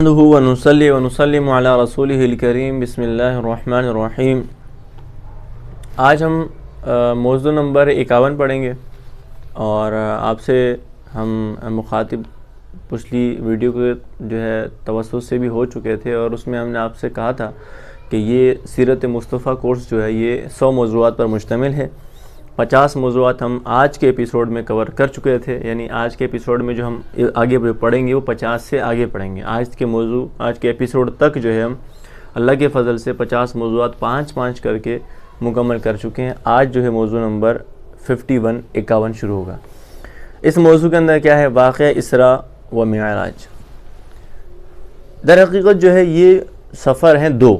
نحمده ونصلي ونسلم على رسوله الكريم بسم اللہ الرحمن الرحیم۔ آج ہم موضوع نمبر 51 پڑھیں گے، اور آپ سے ہم مخاطب پچھلی ویڈیو کے جو ہے توسط سے بھی ہو چکے تھے، اور اس میں ہم نے آپ سے کہا تھا کہ یہ سیرت مصطفیٰ کورس جو ہے یہ 100 موضوعات پر مشتمل ہے۔ 50 موضوعات ہم آج کے ایپیسوڈ میں کور کر چکے تھے، یعنی آج کے ایپیسوڈ میں جو ہم آگے پڑھیں گے وہ 50 سے آگے پڑھیں گے۔ آج کے ایپیسوڈ تک جو ہے ہم اللہ کے فضل سے 50 موضوعات 5 کر کے مکمل کر چکے ہیں۔ آج جو ہے موضوع نمبر 51 شروع ہوگا۔ اس موضوع کے اندر کیا ہے؟ واقعہ اسراء و معراج۔ در حقیقت جو ہے یہ سفر ہیں دو،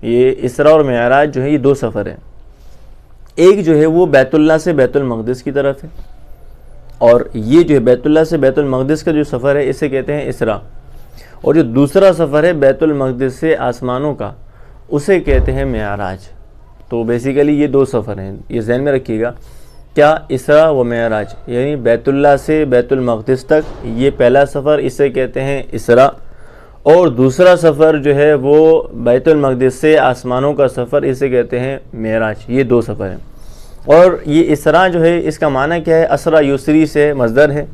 یہ اسراء اور معراج جو ہے یہ دو سفر ہیں۔ ایک جو ہے وہ بیت اللہ سے بیت المقدس کی طرف ہے، اور یہ جو ہے بیت اللہ سے بیت المقدس کا جو سفر ہے اسے کہتے ہیں اسراء، اور جو دوسرا سفر ہے بیت المقدس سے آسمانوں کا اسے کہتے ہیں معراج۔ تو بیسیکلی یہ دو سفر ہیں، یہ ذہن میں رکھیے گا، کیا اسراء و معراج، یعنی بیت اللہ سے بیت المقدس تک یہ پہلا سفر اسے کہتے ہیں اسراء، اور دوسرا سفر جو ہے وہ بیت المقدس سے آسمانوں کا سفر اسے کہتے ہیں معراج۔ یہ دو سفر ہیں، اور یہ اسراء جو ہے اس کا معنی کیا ہے؟ اسرا یسری سے مصدر ہے،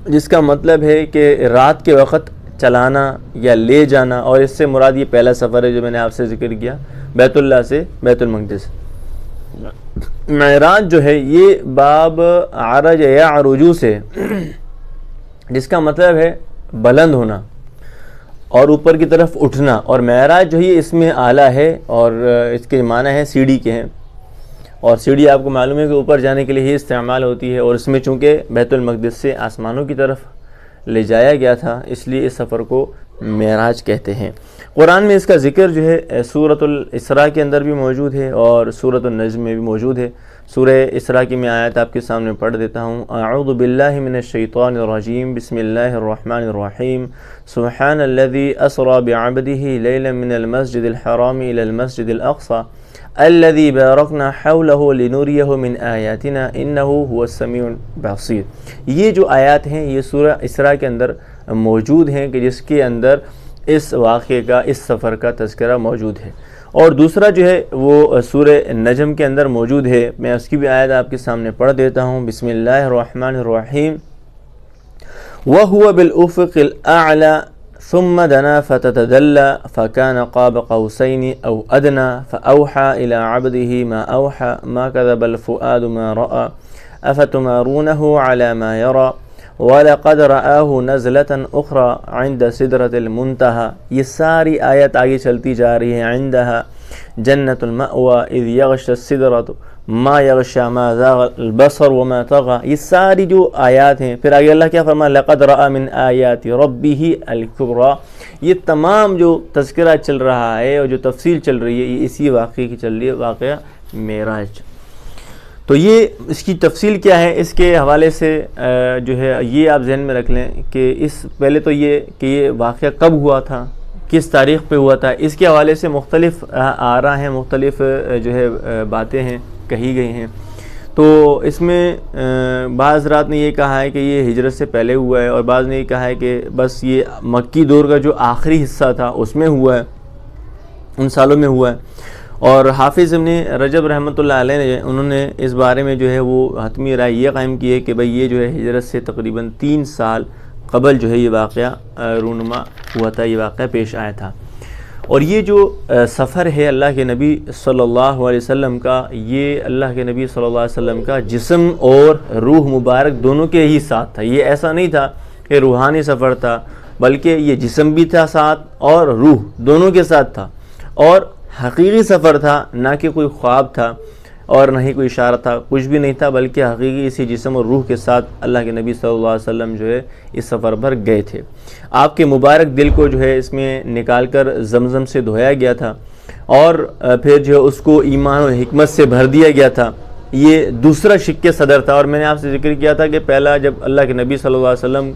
جس کا مطلب ہے کہ رات کے وقت چلانا یا لے جانا، اور اس سے مراد یہ پہلا سفر ہے جو میں نے آپ سے ذکر کیا، بیت اللہ سے بیت المقدس۔ معراج جو ہے یہ باب عرج یا عروجو سے، جس کا مطلب ہے بلند ہونا اور اوپر کی طرف اٹھنا، اور معراج جو ہے اس میں اعلیٰ ہے، اور اس کے معنی ہے سیڑھی کے ہیں، اور سیڑھی آپ کو معلوم ہے کہ اوپر جانے کے لیے ہی استعمال ہوتی ہے، اور اس میں چونکہ بیت المقدس سے آسمانوں کی طرف لے جایا گیا تھا اس لیے اس سفر کو معراج کہتے ہیں۔ قرآن میں اس کا ذکر جو ہے سورۃ الاسراء کے اندر بھی موجود ہے، اور سورۃ النجم میں بھی موجود ہے۔ سورہ اسراء کی میں آیت آپ کے سامنے پڑھ دیتا ہوں۔ اعوذ باللہ من الشیطان الرجیم، بسم اللہ الرحمن الرحیم، سبحان الذی اسری بعبدہ لیلا من المسجد الحرام الی المسجد الاقصی الذی بارکنا حولہ لنریہ من آیاتنا انہ هو السمیع البصیر۔ یہ جو آیات ہیں یہ سورہ اسراء کے اندر موجود ہیں، کہ جس کے اندر اس واقعے کا، اس سفر کا تذکرہ موجود ہے۔ اور دوسرا جو ہے وہ سورہ نجم کے اندر موجود ہے، میں اس کی بھی آیت آپ کے سامنے پڑھ دیتا ہوں۔ بسم اللہ الرحمن الرحیم، وَهُوَ بِالْأُفُقِ الْأَعْلَى ثُمَّ دَنَا فَتَدَلَّى فَكَانَ قَابَ قَوْسَيْنِ أَوْ أَدْنَى فَأَوْحَى إِلَىٰ عَبْدِهِ مَا أَوْحَى مَا كَذَبَ الْفُؤَادُ مَا رَأَىٰ أَفَتُمَارُونَهُ عَلَىٰ مَا يَرَىٰ وَلَقَدْ رَآهُ نَزْلَةً أُخْرَىٰ عِنْدَ سِدْرَةِ الْمُنْتَهَىٰ۔ یہ ساری آیت آگے چلتی جا رہی ہے۔ عِنْدَهَا جَنَّةُ الْمَأْوَىٰ إِذْ يَغْشَى السِّدْرَةُ مَا يَغْشَىٰ مَا زَاغَ الْبَصَرُ وَمَا طَغَىٰ۔ یہ ساری جو آیات ہیں، پھر آگے اللہ کیا فرمایا؟ لَقَدْ رَأَىٰ مِنْ آیَاتِ رَبِّهِ الْكُبْرَىٰ۔ یہ تمام جو تذکرہ چل رہا ہے اور جو تفصیل چل رہی ہے یہ اسی واقعے کی چل رہی ہے، واقعہ معراج۔ تو یہ اس کی تفصیل کیا ہے، اس کے حوالے سے جو ہے یہ آپ ذہن میں رکھ لیں کہ پہلے تو یہ کہ یہ واقعہ کب ہوا تھا، کس تاریخ پہ ہوا تھا، اس کے حوالے سے مختلف آراء ہیں، مختلف جو ہے باتیں ہیں کہی گئی ہیں۔ تو اس میں بعض حضرات نے یہ کہا ہے کہ یہ ہجرت سے پہلے ہوا ہے، اور بعض نے یہ کہا ہے کہ بس یہ مکی دور کا جو آخری حصہ تھا اس میں ہوا ہے، ان سالوں میں ہوا ہے۔ اور حافظ ابن رجب رحمۃ اللہ علیہ نے انہوں نے اس بارے میں جو ہے وہ حتمی رائے یہ قائم کی ہے کہ بھئی یہ جو ہے ہجرت سے تقریباً 3 سال قبل جو ہے یہ واقعہ رونما ہوا تھا، یہ واقعہ پیش آیا تھا۔ اور یہ جو سفر ہے اللہ کے نبی صلی اللہ علیہ وسلم کا، یہ اللہ کے نبی صلی اللہ علیہ وسلم کا جسم اور روح مبارک دونوں کے ہی ساتھ تھا۔ یہ ایسا نہیں تھا کہ روحانی سفر تھا، بلکہ یہ جسم بھی تھا ساتھ اور روح دونوں کے ساتھ تھا، اور حقیقی سفر تھا، نہ کہ کوئی خواب تھا اور نہ ہی کوئی اشارہ تھا، کچھ بھی نہیں تھا، بلکہ حقیقی اسی جسم اور روح کے ساتھ اللہ کے نبی صلی اللہ علیہ وسلم جو ہے اس سفر پر گئے تھے۔ آپ کے مبارک دل کو جو ہے اس میں نکال کر زمزم سے دھویا گیا تھا، اور پھر جو ہے اس کو ایمان و حکمت سے بھر دیا گیا تھا۔ یہ دوسرا شق صدر تھا، اور میں نے آپ سے ذکر کیا تھا کہ پہلا جب اللہ کے نبی صلی اللہ علیہ وسلم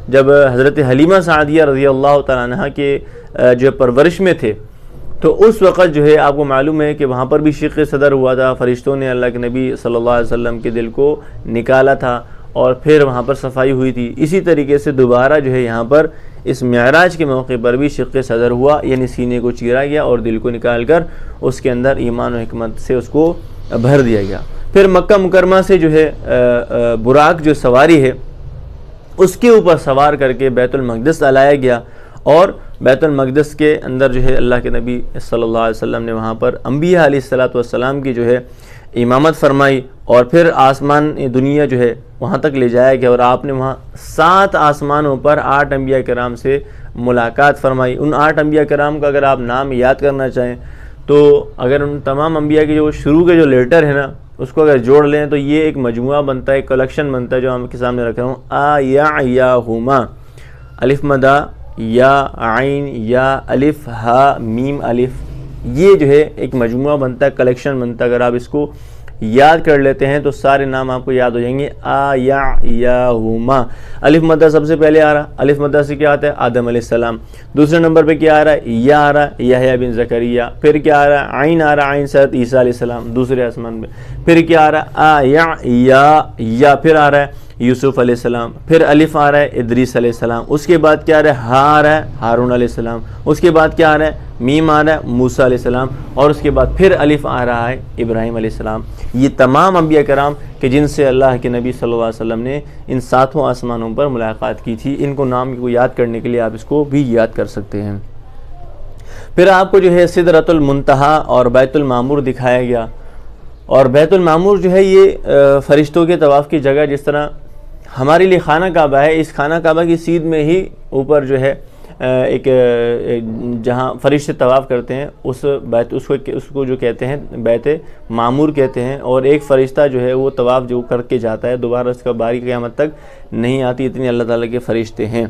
جب حضرت حلیمہ سعدیہ رضی اللہ تعالیٰ عنہ کے جو پرورش میں تھے، تو اس وقت جو ہے آپ کو معلوم ہے کہ وہاں پر بھی شق صدر ہوا تھا، فرشتوں نے اللہ کے نبی صلی اللہ علیہ وسلم کے دل کو نکالا تھا، اور پھر وہاں پر صفائی ہوئی تھی. اسی طریقے سے دوبارہ جو ہے یہاں پر اس معراج کے موقع پر بھی شق صدر ہوا، یعنی سینے کو چیرا گیا اور دل کو نکال کر اس کے اندر ایمان و حکمت سے اس کو بھر دیا گیا. پھر مکہ مکرمہ سے جو ہے براق جو سواری ہے اس کے اوپر سوار کر کے بیت المقدس لایا گیا، اور بیت المقدس کے اندر جو ہے اللہ کے نبی صلی اللہ علیہ وسلم نے وہاں پر انبیاء علیہ السلام کی جو ہے امامت فرمائی، اور پھر آسمان دنیا جو ہے وہاں تک لے جایا گیا، اور آپ نے وہاں 7 آسمانوں پر 8 انبیاء کرام سے ملاقات فرمائی. ان 8 انبیاء کرام کا اگر آپ نام یاد کرنا چاہیں تو اگر ان تمام انبیاء کے جو شروع کے جو لیٹر ہیں نا اس کو اگر جوڑ لیں تو یہ ایک مجموعہ بنتا ہے، ایک کلیکشن بنتا ہے جو آپ کے سامنے رکھ رہا ہوں. آ یا ہما، الف مدہ، یا عین، یا الف ہا میم الف، یہ جو ہے ایک مجموعہ بنتا ہے، کلیکشن بنتا ہے. اگر آپ اس کو یاد کر لیتے ہیں تو سارے نام آپ کو یاد ہو جائیں گے. آ یا ہما، الف مدہ سب سے پہلے آ رہا، الف مدہ سے کیا آتا ہے؟ آدم علیہ السلام. دوسرے نمبر پہ کیا آ رہا ہے؟ یا آ رہا ہے یحییٰ بن زکریہ. پھر کیا آ رہا ہے؟ عین آ رہا ہے، عین سے عیسیٰ علیہ السلام دوسرے آسمان پہ. پھر کیا آ رہا ہے؟ یا پھر آ رہا ہے یوسف علیہ السلام. پھر الف آ رہا ہے ادریس علیہ السلام. اس کے بعد کیا آ رہا ہے؟ ہا آ رہا ہے ہارون علیہ السلام. اس کے بعد کیا آ رہا ہے؟ میم آ رہا ہے موسیٰ علیہ السلام. اور اس کے بعد پھر الف آ رہا ہے ابراہیم علیہ السلام. یہ تمام انبیاء کرام کہ جن سے اللہ کے نبی صلی اللہ علیہ وسلم نے ان 7 آسمانوں پر ملاقات کی تھی، ان کو نام کو یاد کرنے کے لیے آپ اس کو بھی یاد کر سکتے ہیں. پھر آپ کو جو ہے سدرۃ المنتہا اور بیت المعمور دکھایا گیا. اور بیت المعمور جو ہے یہ فرشتوں کے طواف کی جگہ، جس طرح ہمارے لیے خانہ کعبہ ہے، اس خانہ کعبہ کی سیدھ میں ہی اوپر جو ہے ایک جہاں فرشتے طواف کرتے ہیں اس بیت، اس کو جو کہتے ہیں بیت معمور کہتے ہیں. اور ایک فرشتہ جو ہے وہ طواف جو کر کے جاتا ہے دوبارہ اس کا باری قیامت تک نہیں آتی، اتنی اللہ تعالیٰ کے فرشتے ہیں.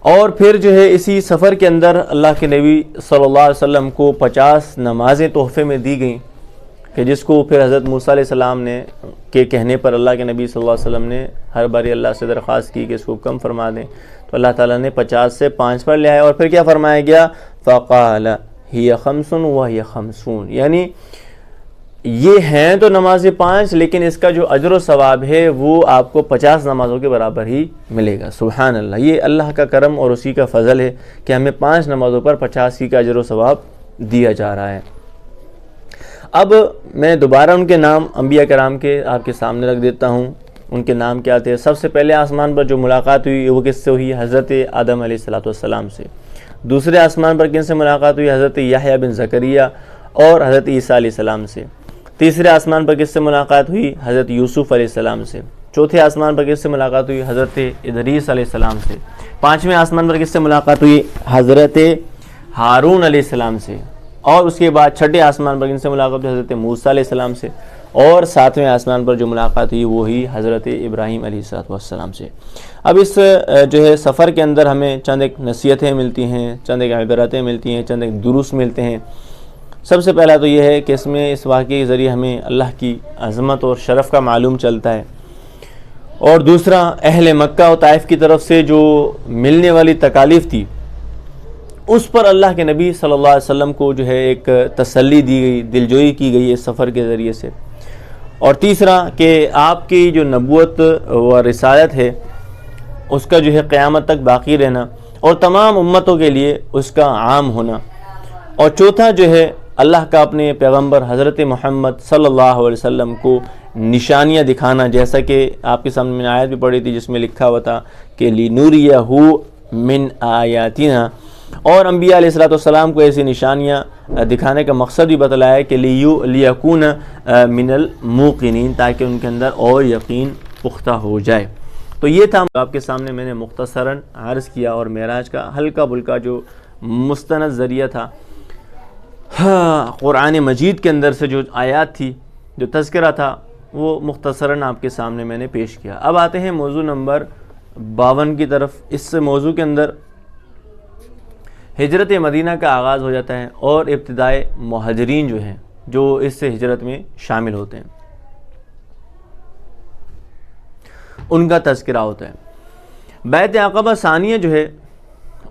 اور پھر جو ہے اسی سفر کے اندر اللہ کے نبی صلی اللہ علیہ وسلم کو 50 نمازیں تحفے میں دی گئیں، کہ جس کو پھر حضرت موسیٰ علیہ السلام نے کے کہنے پر اللہ کے نبی صلی اللہ علیہ وسلم نے ہر باری اللہ سے درخواست کی کہ اس کو کم فرما دیں، تو اللہ تعالیٰ نے 50 سے 5 پر لے آئے. اور پھر کیا فرمایا گیا؟ فقال ہی خمسن وہی خمسون، یعنی یہ ہیں تو نماز 5 لیکن اس کا جو اجر و ثواب ہے وہ آپ کو 50 نمازوں کے برابر ہی ملے گا. سبحان اللہ، یہ اللہ کا کرم اور اسی کا فضل ہے کہ ہمیں 5 نمازوں پر 50 کا اجر و ثواب دیا جا رہا ہے. اب میں دوبارہ ان کے نام انبیاء کرام کے آپ کے سامنے رکھ دیتا ہوں. ان کے نام کیا تھے؟ سب سے پہلے آسمان پر جو ملاقات ہوئی وہ کس سے ہوئی؟ حضرت آدم علیہ السلام سے. دوسرے آسمان پر کن سے ملاقات ہوئی؟ حضرت یحییٰ بن زکریہ اور حضرت عیسیٰ علیہ السلام سے. تیسرے آسمان پر کس سے ملاقات ہوئی؟ حضرت یوسف علیہ السلام سے. چوتھے آسمان پر کس سے ملاقات ہوئی؟ حضرت ادریس علیہ السلام سے. 5ویں آسمان پر کس سے ملاقات ہوئی؟ حضرت ہارون علیہ السلام سے. اور اس کے بعد 6ٹھے آسمان پر کن سے ملاقات ہوئی؟ حضرت موسیٰ علیہ السلام سے. اور 7ویں آسمان پر جو ملاقات ہوئی وہی حضرت ابراہیم علیہ السلام سے. اب اس جو ہے سفر کے اندر ہمیں چند ایک نصیحتیں ملتی ہیں، چند ایک عبرتیں ملتی ہیں، چند ایک دروس ملتے ہیں. سب سے پہلا تو یہ ہے کہ اس واقعے کے ذریعے ہمیں اللہ کی عظمت اور شرف کا معلوم چلتا ہے. اور دوسرا، اہل مکہ و طائف کی طرف سے جو ملنے والی تکالیف تھی اس پر اللہ کے نبی صلی اللہ علیہ وسلم کو جو ہے ایک تسلی دی گئی، دلجوئی کی گئی اس سفر کے ذریعے سے. اور تیسرا کہ آپ کی جو نبوت و رسالت ہے اس کا جو ہے قیامت تک باقی رہنا اور تمام امتوں کے لیے اس کا عام ہونا. اور چوتھا جو ہے اللہ کا اپنے پیغمبر حضرت محمد صلی اللہ علیہ وسلم کو نشانیاں دکھانا، جیسا کہ آپ کے سامنے میں آیت بھی پڑھی تھی جس میں لکھا ہوا تھا کہ لِنُرِيَهُ مِنْ آیَاتِنَا. اور انبیاء علیہ السلام کو ایسی نشانیاں دکھانے کا مقصد بھی بتلایا کہ لِيَكُونَ مِنَ الْمُوقِنِينَ، تاکہ ان کے اندر اور یقین پختہ ہو جائے. تو یہ تھا آپ کے سامنے میں نے مختصراً عرض کیا، اور معراج کا ہلکا بھلکا جو مستند ذریعہ تھا، قرآن مجید کے اندر سے جو آیات تھی، جو تذکرہ تھا، وہ مختصراً آپ کے سامنے میں نے پیش کیا. اب آتے ہیں موضوع نمبر 52 کی طرف. اس موضوع کے اندر ہجرت مدینہ کا آغاز ہو جاتا ہے اور ابتدائے مہاجرین جو ہیں جو اس سے ہجرت میں شامل ہوتے ہیں ان کا تذکرہ ہوتا ہے. بیعت عقبہ ثانیہ جو ہے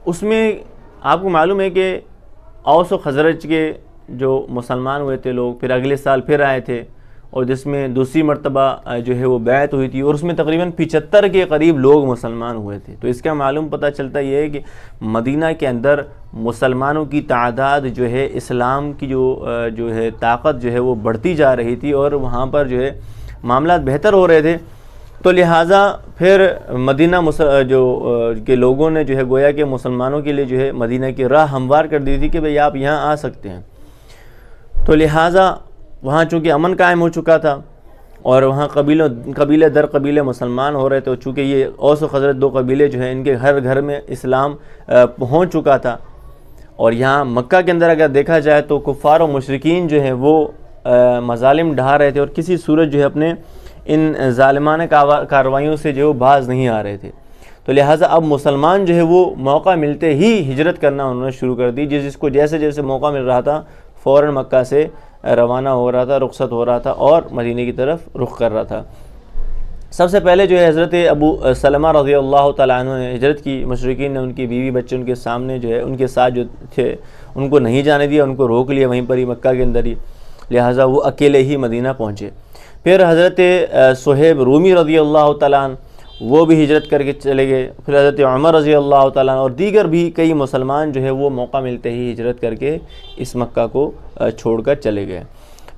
اس میں آپ کو معلوم ہے کہ اوس و خزرج کے جو مسلمان ہوئے تھے لوگ، پھر اگلے سال پھر آئے تھے، اور جس میں دوسری مرتبہ جو ہے وہ بیعت ہوئی تھی، اور اس میں تقریباً 75 کے قریب لوگ مسلمان ہوئے تھے۔ تو اس کا معلوم پتہ چلتا یہ ہے کہ مدینہ کے اندر مسلمانوں کی تعداد جو ہے اسلام کی جو ہے طاقت جو ہے وہ بڑھتی جا رہی تھی، اور وہاں پر جو ہے معاملات بہتر ہو رہے تھے۔ تو لہٰذا پھر مدینہ کے لوگوں نے جو ہے گویا کہ مسلمانوں کے لیے جو ہے مدینہ کی راہ ہموار کر دی تھی کہ بھئی آپ یہاں آ سکتے ہیں۔ تو لہٰذا وہاں چونکہ امن قائم ہو چکا تھا، اور وہاں قبیلے در قبیلے مسلمان ہو رہے تھے، چونکہ یہ اوس و خزرج دو قبیلے جو ہیں ان کے ہر گھر میں اسلام پہنچ چکا تھا۔ اور یہاں مکہ کے اندر اگر دیکھا جائے تو کفار و مشرکین جو ہیں وہ مظالم ڈھا رہے تھے، اور کسی صورت جو ہے اپنے ان ظالمانہ کارروائیوں سے جو باز نہیں آ رہے تھے۔ تو لہٰذا اب مسلمان جو ہے وہ موقع ملتے ہی ہجرت کرنا انہوں نے شروع کر دی، جس کو جیسے جیسے موقع مل رہا تھا فوراً مکہ سے روانہ ہو رہا تھا، رخصت ہو رہا تھا اور مدینہ کی طرف رخ کر رہا تھا۔ سب سے پہلے جو ہے حضرت ابو سلمہ رضی اللہ تعالیٰ عنہ نے ہجرت کی۔ مشرکین نے ان کی بیوی بچے ان کے سامنے جو ہے ان کے ساتھ جو تھے ان کو نہیں جانے دیا، ان کو روک لیا وہیں پر ہی مکہ کے اندر ہی، لہٰذا وہ اکیلے ہی مدینہ پہنچے۔ پھر حضرت صہیب رومی رضی اللہ تعالیٰ عنہ وہ بھی ہجرت کر کے چلے گئے۔ پھر حضرت عمر رضی اللہ تعالیٰ عنہ اور دیگر بھی کئی مسلمان جو ہے وہ موقع ملتے ہی ہجرت کر کے اس مکہ کو چھوڑ کر چلے گئے۔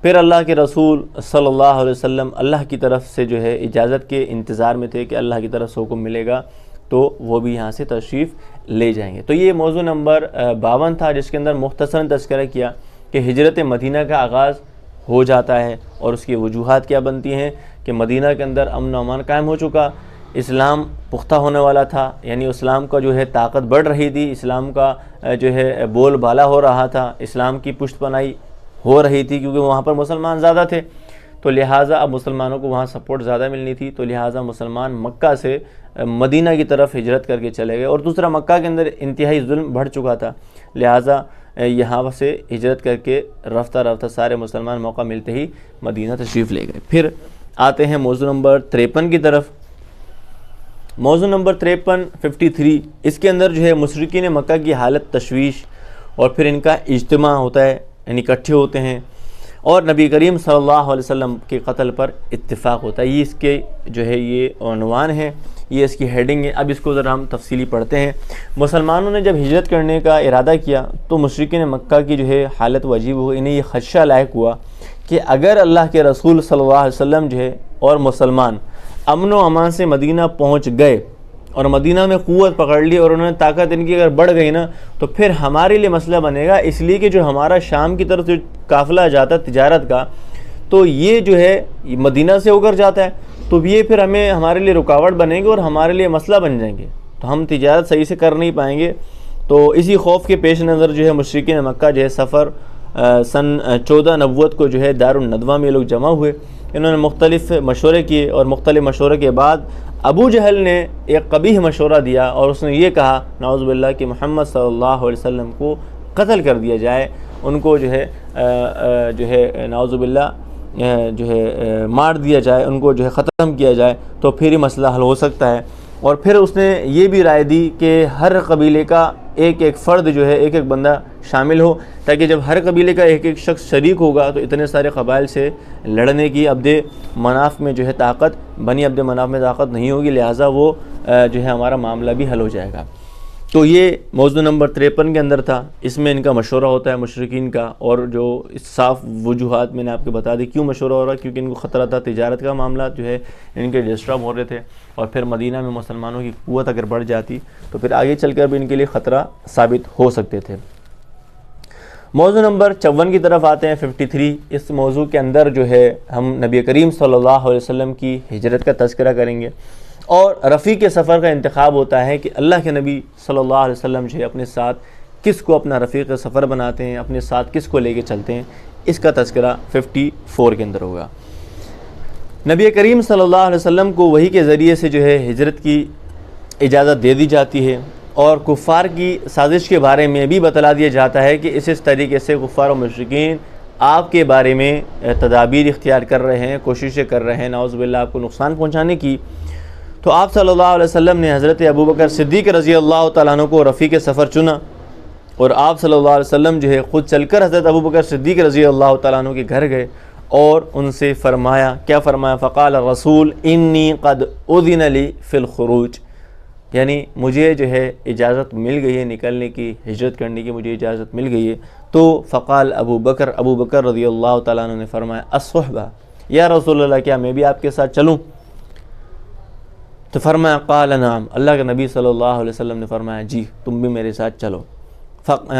پھر اللہ کے رسول صلی اللہ علیہ وسلم اللہ کی طرف سے جو ہے اجازت کے انتظار میں تھے کہ اللہ کی طرف سے حکم ملے گا تو وہ بھی یہاں سے تشریف لے جائیں گے۔ تو یہ موضوع نمبر 52 تھا، جس کے اندر مختصراً تذکرہ کیا کہ ہجرت مدینہ کا آغاز ہو جاتا ہے اور اس کی وجوہات کیا بنتی ہیں کہ مدینہ کے اندر امن و امان قائم ہو چکا، اسلام پختہ ہونے والا تھا، یعنی اسلام کا جو ہے طاقت بڑھ رہی تھی، اسلام کا جو ہے بول بالا ہو رہا تھا، اسلام کی پشت پناہی ہو رہی تھی کیونکہ وہاں پر مسلمان زیادہ تھے، تو لہٰذا اب مسلمانوں کو وہاں سپورٹ زیادہ ملنی تھی، تو لہٰذا مسلمان مکہ سے مدینہ کی طرف ہجرت کر کے چلے گئے۔ اور دوسرا مکہ کے اندر انتہائی ظلم بڑھ چکا تھا، لہٰذا یہاں سے ہجرت کر کے رفتہ رفتہ سارے مسلمان موقع ملتے ہی مدینہ تشریف لے گئے۔ پھر آتے ہیں موضوع نمبر 53 کی طرف۔ موضوع نمبر 53 اس کے اندر جو ہے مشرکین مکہ کی حالت تشویش، اور پھر ان کا اجتماع ہوتا ہے، یعنی اکٹھے ہوتے ہیں اور نبی کریم صلی اللہ علیہ وسلم کے قتل پر اتفاق ہوتا ہے۔ یہ اس کے جو ہے یہ عنوان ہے، یہ اس کی ہیڈنگ ہے۔ اب اس کو ذرا ہم تفصیلی پڑھتے ہیں۔ مسلمانوں نے جب ہجرت کرنے کا ارادہ کیا تو مشرکین مکہ کی جو ہے حالت وہ عجیب ہو، انہیں یہ خدشہ لاحق ہوا کہ اگر اللہ کے رسول صلی اللہ علیہ وسلم جو ہے اور مسلمان امن و امان سے مدینہ پہنچ گئے اور مدینہ میں قوت پکڑ لی اور انہوں نے طاقت ان کی اگر بڑھ گئی نا، تو پھر ہمارے لیے مسئلہ بنے گا، اس لیے کہ جو ہمارا شام کی طرف جو قافلہ جاتا ہے تجارت کا، تو یہ جو ہے مدینہ سے ہو کر جاتا ہے، تو یہ پھر ہمارے لیے رکاوٹ بنے گی اور ہمارے لیے مسئلہ بن جائیں گے، تو ہم تجارت صحیح سے کر نہیں پائیں گے۔ تو اسی خوف کے پیش نظر جو ہے مشرکین مکہ جو ہے سفر سن 14 نبوت کو جو ہے دار الندوہ میں لوگ جمع ہوئے۔ انہوں نے مختلف مشورے کیے اور مختلف مشورے کے بعد ابو جہل نے ایک قبیح مشورہ دیا اور اس نے یہ کہا نعوذ باللہ کہ محمد صلی اللہ علیہ وسلم کو قتل کر دیا جائے، ان کو جو ہے نعوذ باللہ جو ہے مار دیا جائے، ان کو جو ہے ختم کیا جائے، تو پھر ہی مسئلہ حل ہو سکتا ہے۔ اور پھر اس نے یہ بھی رائے دی کہ ہر قبیلے کا ایک ایک فرد جو ہے ایک ایک بندہ شامل ہو، تاکہ جب ہر قبیلے کا ایک ایک شخص شریک ہوگا تو اتنے سارے قبائل سے لڑنے کی عبد مناف میں جو ہے طاقت، بنی عبد مناف میں طاقت نہیں ہوگی، لہٰذا وہ جو ہے ہمارا معاملہ بھی حل ہو جائے گا۔ تو یہ موضوع نمبر 53 کے اندر تھا، اس میں ان کا مشورہ ہوتا ہے مشرکین کا، اور جو صاف وجوہات میں نے آپ کو بتا دی کیوں مشورہ ہو رہا ہے، کیونکہ ان کو خطرہ تھا تجارت کا معاملات جو ہے ان کے ڈسٹرب ہو رہے تھے، اور پھر مدینہ میں مسلمانوں کی قوت اگر بڑھ جاتی تو پھر آگے چل کر بھی ان کے لیے خطرہ ثابت ہو سکتے تھے۔ موضوع نمبر 54 کی طرف آتے ہیں 53۔ اس موضوع کے اندر جو ہے ہم نبی کریم صلی اللہ علیہ وسلم کی ہجرت کا تذکرہ کریں گے، اور رفیق سفر کا انتخاب ہوتا ہے کہ اللہ کے نبی صلی اللہ علیہ وسلم جو ہے اپنے ساتھ کس کو اپنا رفیق سفر بناتے ہیں، اپنے ساتھ کس کو لے کے چلتے ہیں، اس کا تذکرہ 54 کے اندر ہوگا۔ نبی کریم صلی اللہ علیہ وسلم کو وحی کے ذریعے سے جو ہے ہجرت کی اجازت دے دی جاتی ہے، اور کفار کی سازش کے بارے میں بھی بتلا دیا جاتا ہے کہ اس طریقے سے کفار و مشرکین آپ کے بارے میں تدابیر اختیار کر رہے ہیں، کوششیں کر رہے ہیں نعوذ باللہ آپ کو نقصان پہنچانے کی۔ تو آپ صلی اللہ علیہ وسلم نے حضرت ابوبکر صدیق رضی اللہ تعالیٰ عنہ کو رفیق سفر چنا، اور آپ صلی اللہ علیہ وسلم جو ہے خود چل کر حضرت ابوبکر صدیق رضی اللہ تعالیٰ عنہ کے گھر گئے اور ان سے فرمایا، کیا فرمایا؟ فقال الرسول انی قد اذن لی فی الخروج، یعنی مجھے جو ہے اجازت مل گئی ہے نکلنے کی، ہجرت کرنے کی مجھے اجازت مل گئی ہے۔ تو فقال ابو بکر رضی اللہ تعالیٰ عنہ نے فرمایا الصحبہ، یا رسول اللہ کیا میں بھی آپ کے ساتھ چلوں؟ تو فرمایا قال نعم، اللہ کے نبی صلی اللہ علیہ وسلم نے فرمایا جی تم بھی میرے ساتھ چلو۔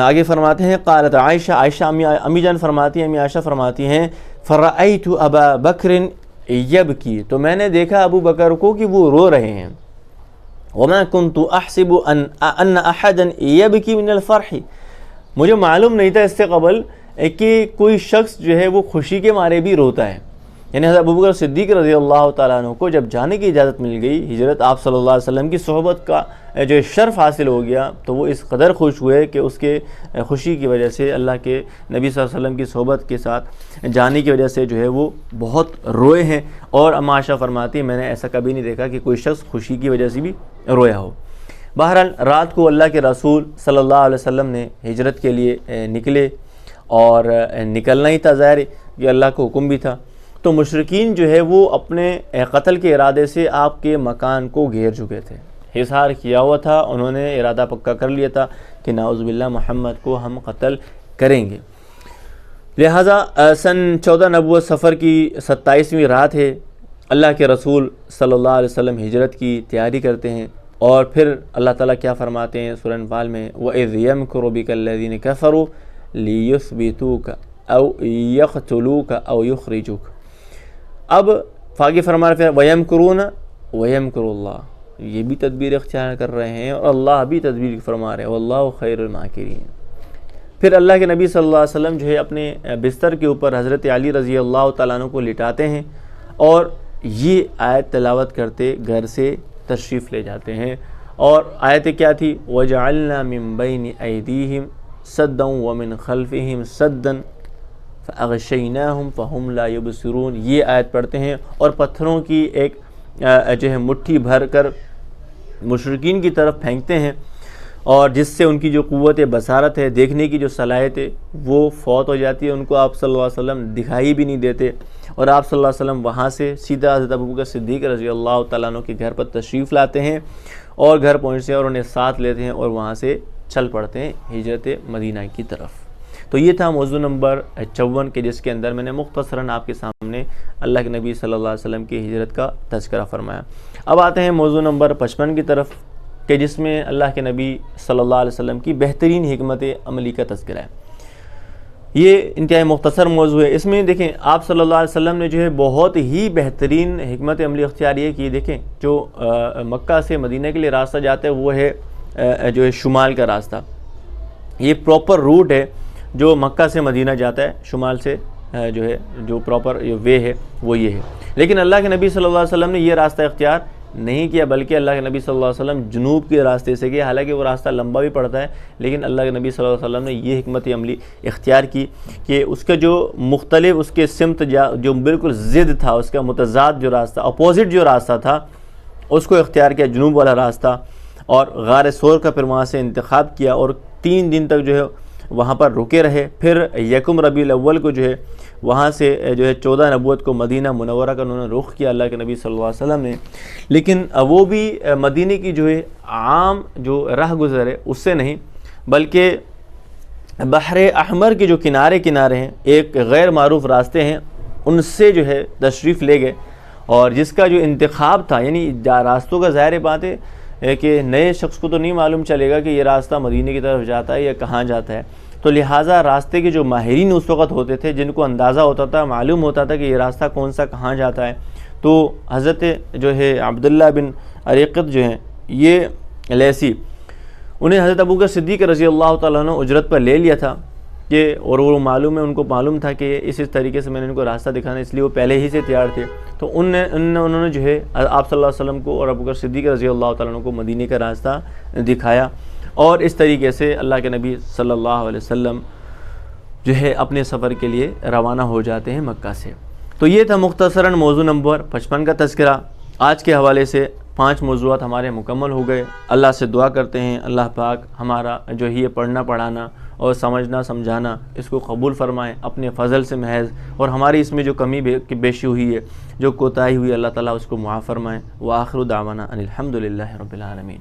آگے فرماتے ہیں قالت عائشہ امی جان فرماتی ہیں، امی عائشہ فرماتی ہیں فرأیت ابا بکر یبکی، تو میں نے دیکھا ابو بکر کو کہ وہ رو رہے ہیں۔ وما كنت احسب ان احدا يبكي من الفرح، مجھے معلوم نہیں تھا اس سے قبل کہ کوئی شخص جو ہے وہ خوشی کے مارے بھی روتا ہے۔ یعنی حضرت ابوبکر صدیق رضی اللہ تعالیٰ عنہ کو جب جانے کی اجازت مل گئی، ہجرت آپ صلی اللہ علیہ وسلم کی صحبت کا جو شرف حاصل ہو گیا، تو وہ اس قدر خوش ہوئے کہ اس کے خوشی کی وجہ سے، اللہ کے نبی صلی اللہ علیہ وسلم کی صحبت کے ساتھ جانے کی وجہ سے جو ہے وہ بہت روئے ہیں۔ اور اما عائشہ فرماتی ہیں میں نے ایسا کبھی نہیں دیکھا کہ کوئی شخص خوشی کی وجہ سے بھی رویا ہو۔ بہرحال رات کو اللہ کے رسول صلی اللہ علیہ وسلم نے ہجرت کے لیے نکلے، اور نکلنا ہی تھا، ظاہر کہ اللہ کا حکم بھی تھا۔ تو مشرکین جو ہے وہ اپنے قتل کے ارادے سے آپ کے مکان کو گھیر چکے تھے، حصار کیا ہوا تھا، انہوں نے ارادہ پکا کر لیا تھا کہ نعوذ باللہ محمد کو ہم قتل کریں گے۔ لہٰذا سن 14 نبوت صفر کی 27ویں رات ہے، اللہ کے رسول صلی اللہ علیہ وسلم ہجرت کی تیاری کرتے ہیں، اور پھر اللہ تعالیٰ کیا فرماتے ہیں سورہ انفال میں وَإِذْ يَمْكُرُ بِكَ الَّذِينَ كَفَرُوا لِيُثْبِتُوكَ أَوْ يَقْتُلُوكَ أَوْ يُخْرِجُوكَ۔ اب آگے فرما رہے ہیں وَيَمْكُرُونَ وَيَمْكُرُ اللَّهُ، یہ بھی تدبیر اختیار کر رہے ہیں اور اللہ بھی تدبیر فرما رہے ہیں، وَاللَّهُ خَيْرُ الْمَاكِرِينَ۔ پھر اللہ کے نبی صلی اللہ علیہ وسلم جو ہے اپنے بستر کے اوپر حضرت علی رضی اللہ تعالیٰ عنہ کو لٹاتے ہیں، اور یہ آیت تلاوت کرتے گھر سے تشریف لے جاتے ہیں۔ اور آیت کیا تھی؟ وَجَعَلْنَا مِن بَيْنِ أَيْدِيهِمْ سَدًّا وَمِنْ خَلْفِهِمْ سَدًّا فَأَغْشَيْنَاهُمْ فَهُمْ لَا يُبْصِرُونَ، یہ آیت پڑھتے ہیں اور پتھروں کی ایک جو ہے مٹھی بھر کر مشرکین کی طرف پھینکتے ہیں، اور جس سے ان کی جو قوت بصارت ہے، دیکھنے کی جو صلاحیت ہے، وہ فوت ہو جاتی ہے، ان کو آپ صلی اللہ علیہ وسلم دکھائی بھی نہیں دیتے، اور آپ صلی اللہ علیہ وسلم وہاں سے سیدھا حضرت ابوبکر صدیق رضی اللہ تعالیٰ عنہ کے گھر پر تشریف لاتے ہیں، اور گھر پہنچتے ہیں اور انہیں ساتھ لیتے ہیں، اور وہاں سے چل پڑتے ہیں ہجرت مدینہ کی طرف۔ تو یہ تھا موضوع نمبر 54 کے جس کے اندر میں نے مختصراً آپ کے سامنے اللہ کے نبی صلی اللہ علیہ وسلم کی ہجرت کا تذکرہ فرمایا۔ اب آتے ہیں موضوع نمبر 55 کی طرف، کہ جس میں اللہ کے نبی صلی اللہ علیہ وسلم کی بہترین حکمت عملی کا تذکرہ ہے۔ یہ انتہائی مختصر موضوع ہے، اس میں دیکھیں آپ صلی اللہ علیہ وسلم نے جو ہے بہت ہی بہترین حکمت عملی اختیار یہ کی۔ دیکھیں جو مکہ سے مدینہ کے لیے راستہ جاتا ہے وہ ہے جو ہے شمال کا راستہ، یہ پراپر روٹ ہے جو مکہ سے مدینہ جاتا ہے، شمال سے جو ہے جو پراپر وے ہے وہ یہ ہے۔ لیکن اللہ کے نبی صلی اللہ علیہ وسلم نے یہ راستہ اختیار نہیں کیا، بلکہ اللہ کے نبی صلی اللہ علیہ وسلم جنوب کے راستے سے گئے، حالانکہ وہ راستہ لمبا بھی پڑتا ہے، لیکن اللہ کے نبی صلی اللہ علیہ وسلم نے یہ حکمت عملی اختیار کی کہ اس کا جو مختلف اس کے سمت جو بالکل ضد تھا، اس کا متضاد جو راستہ، اپوزٹ جو راستہ تھا، اس کو اختیار کیا، جنوب والا راستہ، اور غار ثور کا پھر وہاں سے انتخاب کیا، اور 3 دن تک جو ہے وہاں پر رکے رہے۔ پھر یکم ربیع الاول کو جو ہے وہاں سے جو ہے 14 نبوت کو مدینہ منورہ کا انہوں نے رخ کیا اللہ کے نبی صلی اللہ علیہ وسلم نے، لیکن وہ بھی مدینہ کی جو ہے عام جو راہ گزر ہے اس سے نہیں، بلکہ بحر احمر کے جو کنارے ہیں، ایک غیر معروف راستے ہیں، ان سے جو ہے تشریف لے گئے، اور جس کا جو انتخاب تھا، یعنی راستوں کا ظاہر بات ہے کہ نئے شخص کو تو نہیں معلوم چلے گا کہ یہ راستہ مدینہ کی طرف جاتا ہے یا کہاں جاتا ہے، تو لہٰذا راستے کے جو ماہرین اس وقت ہوتے تھے، جن کو اندازہ ہوتا تھا، معلوم ہوتا تھا کہ یہ راستہ کون سا کہاں جاتا ہے، تو حضرت جو ہے عبداللہ بن عریقط جو ہیں یہ لیسی، انہیں حضرت ابوبکر صدیق رضی اللہ تعالیٰ عنہ اجرت پر لے لیا تھا کہ، اور وہ معلوم ہے، ان کو معلوم تھا کہ اس طریقے سے میں نے ان کو راستہ دکھانا، اس لیے وہ پہلے ہی سے تیار تھے، تو انہوں نے جو ہے آپ صلی اللہ علیہ وسلم کو اور ابوبکر صدیق رضی اللہ تعالیٰ عنہ کو مدینے کا راستہ دکھایا، اور اس طریقے سے اللہ کے نبی صلی اللہ علیہ وسلم جو ہے اپنے سفر کے لیے روانہ ہو جاتے ہیں مکہ سے۔ تو یہ تھا مختصراً موضوع نمبر 55 کا تذکرہ۔ آج کے حوالے سے 5 موضوعات ہمارے مکمل ہو گئے۔ اللہ سے دعا کرتے ہیں اللہ پاک ہمارا جو ہی یہ پڑھنا پڑھانا اور سمجھنا سمجھانا اس کو قبول فرمائیں اپنے فضل سے محض، اور ہماری اس میں جو کمی بیشی ہوئی ہے، جو کوتاہی ہوئی، اللہ تعالیٰ اس کو معاف فرمائیں۔ وآخر دعوانا ان الحمد للہ رب العالمین۔